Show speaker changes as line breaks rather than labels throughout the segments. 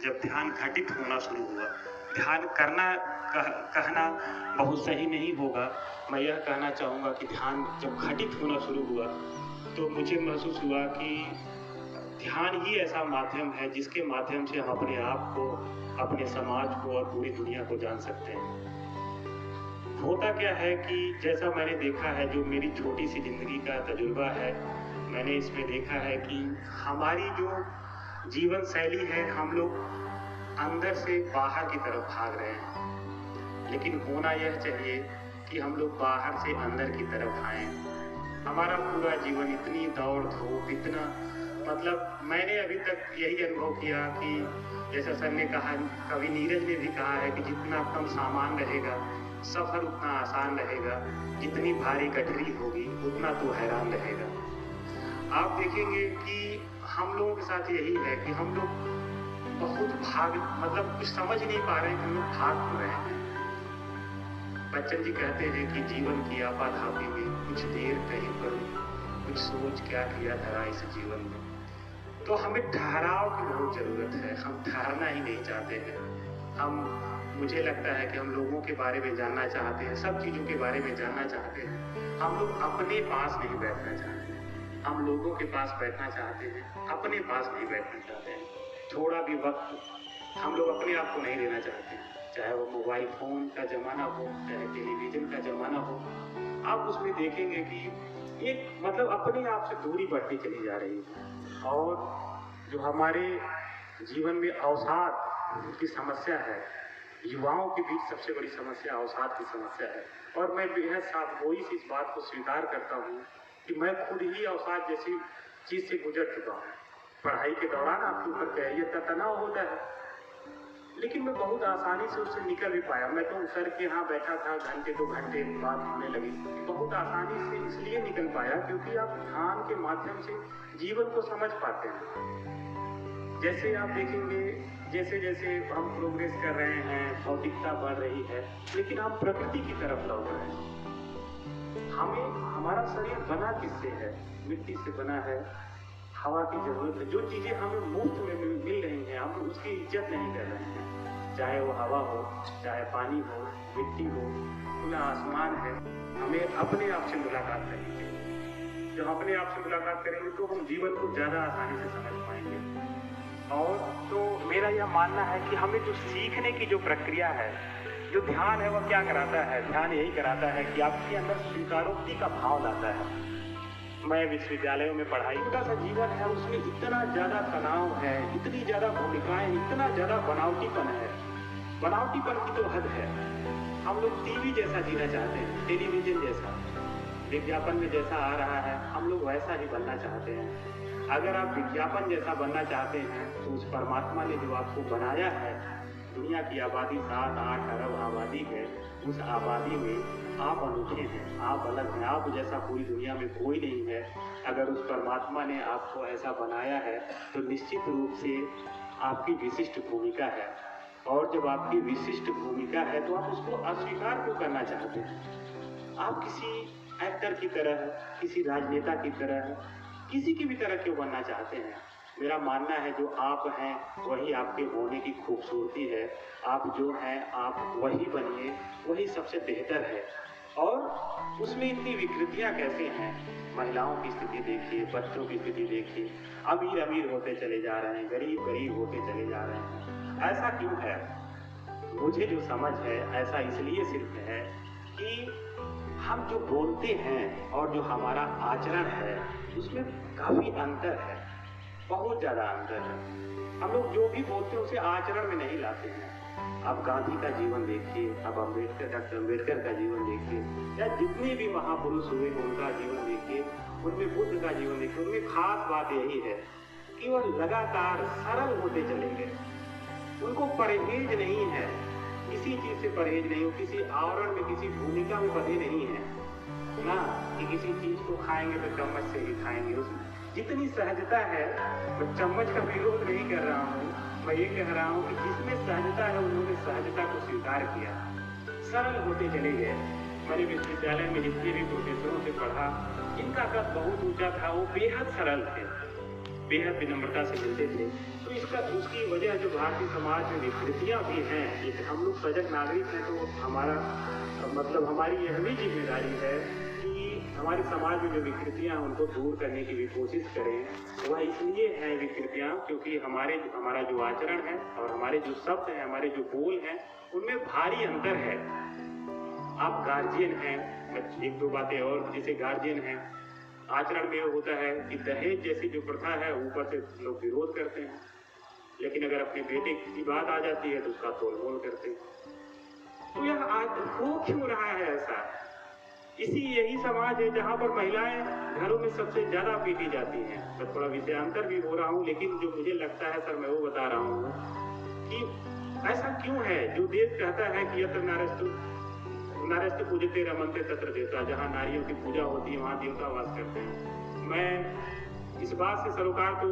जब ध्यान घटित होना शुरू हुआ। ध्यान करना कहना बहुत सही नहीं होगा। मैं यह कहना चाहूँगा कि ध्यान जब घटित होना शुरू हुआ तो मुझे महसूस हुआ कि ध्यान ही ऐसा माध्यम है जिसके माध्यम से हम अपने आप को, अपने समाज को और पूरी दुनिया को जान सकते हैं। होता क्या है कि जैसा मैंने देखा है, जो मेरी छोटी सी ज़िंदगी का तजुर्बा है, मैंने इसमें देखा है कि हमारी जो जीवन शैली है, हम लोग अंदर से बाहर की तरफ भाग रहे हैं। लेकिन होना यह चाहिए कि हम लोग बाहर से अंदर की तरफ आएँ। हमारा पूरा जीवन इतनी दौड़ धूप, इतना मतलब मैंने अभी तक यही अनुभव किया कि जैसा सर ने कहा, कवि नीरज ने भी कहा है कि जितना कम सामान रहेगा सफ़र उतना आसान रहेगा, जितनी भारी गठरी होगी उतना तो हैरान रहेगा। आप देखेंगे कि हम लोगों के साथ यही है कि हम लोग बहुत मतलब कुछ समझ नहीं पा रहे हैं कि हम लोग भाग क्यों रहे हैं। बच्चन जी कहते हैं कि जीवन की आपाधापी में कुछ देर कहीं पर कुछ सोच क्या किया धरा इस जीवन में। तो हमें ठहराव की बहुत ज़रूरत है। हम ठहरना ही नहीं चाहते हैं। मुझे लगता है कि हम लोगों के बारे में जानना चाहते हैं, सब चीज़ों के बारे में जानना चाहते हैं। हम लोग अपने पास नहीं बैठना चाहते हैं। हम लोगों के पास बैठना चाहते हैं, अपने पास नहीं बैठना चाहते हैं। थोड़ा भी वक्त हम लोग अपने आप को नहीं देना चाहते हैं। चाहे वो मोबाइल फ़ोन का ज़माना हो, चाहे टेलीविज़न का ज़माना हो, आप उसमें देखेंगे कि एक मतलब अपने आप से दूरी बढ़ती चली जा रही है। और जो हमारे जीवन में अवसाद की समस्या है, युवाओं के बीच सबसे बड़ी समस्या अवसाद की समस्या है। और मैं बेहद साफ़गोई से इस बात को स्वीकार करता हूँ कि मैं खुद ही अवसाद जैसी चीज़ से गुजर चुका हूँ। पढ़ाई के दौरान आपके ऊपर कैरियर का तनाव होता है, लेकिन मैं बहुत आसानी से उससे निकल भी पाया। मैं तो सर के यहाँ बैठा था, घंटे 2 घंटे बात होने लगी। बहुत आसानी से इसलिए निकल पाया क्योंकि आप ध्यान के माध्यम से जीवन को समझ पाते हैं। जैसे आप देखेंगे, जैसे जैसे हम प्रोग्रेस कर रहे हैं, भौतिकता बढ़ रही है, लेकिन हम प्रकृति की तरफ लौट रहे हैं। हमारा शरीर बना किससे है? मिट्टी से बना है, हवा की ज़रूरत है। जो चीज़ें हमें मुफ्त में मिल रही हैं, हम उसकी इज्जत नहीं कर रहे हैं। चाहे वो हवा हो, चाहे पानी हो, मिट्टी हो, खुला आसमान है। हमें अपने आप से मुलाकात करनी चाहिए। जब अपने आप से मुलाकात करेंगे तो हम जीवन को ज़्यादा आसानी से समझ पाएंगे। और तो मेरा यह मानना है कि हमें जो सीखने की जो प्रक्रिया है, जो ध्यान है, वह क्या कराता है? ध्यान यही कराता है कि आपके अंदर स्वीकारोक्ति का भाव लाता है। मैं विश्वविद्यालयों में पढ़ाई, छोटा सा जीवन है, उसमें इतना ज़्यादा तनाव है, इतनी ज़्यादा भूमिकाएं, इतना ज़्यादा बनावटीपन है। बनावटीपन की तो हद है। हम लोग टीवी जैसा जीना चाहते हैं, टेलीविज़न जैसा, विज्ञापन में जैसा आ रहा है हम लोग वैसा ही बनना चाहते हैं। अगर आप विज्ञापन जैसा बनना चाहते हैं तो उस परमात्मा ने जो आपको बनाया है, दुनिया की आबादी 7-8 अरब आबादी है, उस आबादी में आप अनूठे हैं, आप अलग हैं। आप जैसा पूरी दुनिया में कोई नहीं है। अगर उस परमात्मा ने आपको ऐसा बनाया है तो निश्चित रूप से आपकी विशिष्ट भूमिका है। और जब आपकी विशिष्ट भूमिका है तो आप उसको अस्वीकार क्यों करना चाहते हैं? आप किसी एक्टर की तरह, किसी राजनेता की तरह, किसी की भी तरह क्यों बनना चाहते हैं? मेरा मानना है जो आप हैं वही आपके होने की खूबसूरती है। आप जो हैं आप वही बनिए, वही सबसे बेहतर है। और उसमें इतनी विकृतियां कैसे हैं? महिलाओं की स्थिति देखिए, बच्चों की स्थिति देखिए, अमीर अमीर होते चले जा रहे हैं, गरीब गरीब होते चले जा रहे हैं। ऐसा क्यों है? मुझे जो समझ है ऐसा इसलिए सिर्फ है कि हम जो बोलते हैं और जो हमारा आचरण है उसमें काफ़ी अंतर है, बहुत ज़्यादा अंतर है। हम लोग जो भी बोलते हैं उसे आचरण में नहीं लाते हैं। आप गांधी का जीवन देखिए, आप डॉक्टर अम्बेडकर का जीवन देखिए, या जितने भी महापुरुष हुए उनका जीवन देखिए, उनमें बुद्ध का जीवन देखिए। उनमें खास बात यही है कि वह लगातार सरल होते चले गए। उनको परहेज नहीं है, किसी चीज़ से परहेज नहीं हो, किसी आवरण में, किसी भूमिका में बंधे नहीं है ना, कि किसी चीज़ को खाएंगे तो चम्मच से ही खाएंगे। उसमें जितनी सहजता है, मैं चम्मच का विरोध नहीं कर रहा हूँ, मैं ये कह रहा हूँ कि जिसमें सहजता है उन्होंने सहजता को स्वीकार किया, सरल होते चले गए। मैंने विश्वविद्यालय में जितने भी प्रोफेसरों से पढ़ा, इनका कद बहुत ऊंचा था, वो बेहद सरल थे, बेहद विनम्रता से मिलते थे। तो उसकी वजह जो भारतीय समाज में विकृतियाँ भी हैं, एक हम लोग सजग नागरिक हैं, तो हमारा मतलब हमारी यह भी जिम्मेदारी है कि हमारे समाज में जो विकृतियाँ हैं उनको दूर करने की भी कोशिश करें। वह इसलिए हैं विकृतियाँ क्योंकि हमारा जो आचरण है और हमारे जो शब्द हैं, हमारे जो बोल हैं, उनमें भारी अंतर है। आप गार्जियन हैं, एक दो बातें और, जैसे गार्जियन हैं, आचरण में होता है कि दहेज जैसी जो प्रथा है ऊपर से लोग विरोध करते हैं, लेकिन अगर अपने बेटे की बात आ जाती है तो उसका तोल मोल करते हैं। तो यह आज हो क्यों रहा है ऐसा? यही समाज है जहाँ पर महिलाएं घरों में सबसे ज्यादा पीटी जाती हैं। मैं थोड़ा विषयांतर भी हो रहा हूँ, लेकिन जो मुझे लगता है सर मैं वो बता रहा हूँ कि ऐसा क्यों है। जो देश कहता है कि यत्र नारस्तु पूजते रमन्ते तत्र देवता, जहाँ नारियों की पूजा होती है वहाँ देवता वास करते हैं। मैं इस बात से सरोकार तो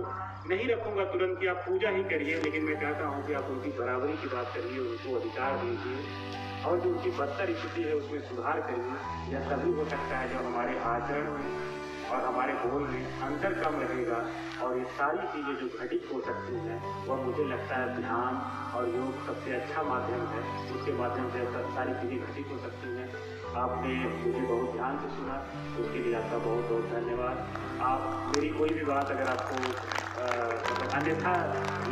नहीं रखूंगा तुरंत कि आप पूजा ही करिए, लेकिन मैं कहता हूँ कि आप उनकी बराबरी की बात करिए, उनको अधिकार दीजिए और जो उनकी बदतर स्थिति है उसमें सुधार करिए। यह तभी हो सकता है जब हमारे आचरण में और हमारे बोल में अंतर कम रहेगा और ये सारी चीज़ें जो घटित हो सकती हैं वह मुझे लगता है ध्यान और योग सबसे अच्छा माध्यम है। उसके माध्यम से सारी चीज़ें घटित हो सकती हैं। आपने मुझे बहुत ध्यान से सुना, उसके लिए आपका बहुत बहुत धन्यवाद। आप मेरी कोई भी बात अगर आपको अन्यथा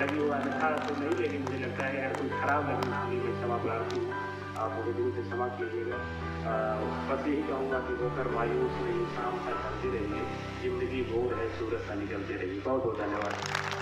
लगी हो, अन्यथा तो नहीं, लेकिन मुझे लगता है अगर कोई खराब लगी उसके लिए मैं क्षमा प्रार्थी हूँ, आप मुझे दिल से क्षमा कीजिएगा। बस यही कहूँगा कि होकर मायूस नहीं, शाम तक चलती रहिए, जिंदगी भोर है सूरज सा निकलते रहिए। बहुत बहुत धन्यवाद।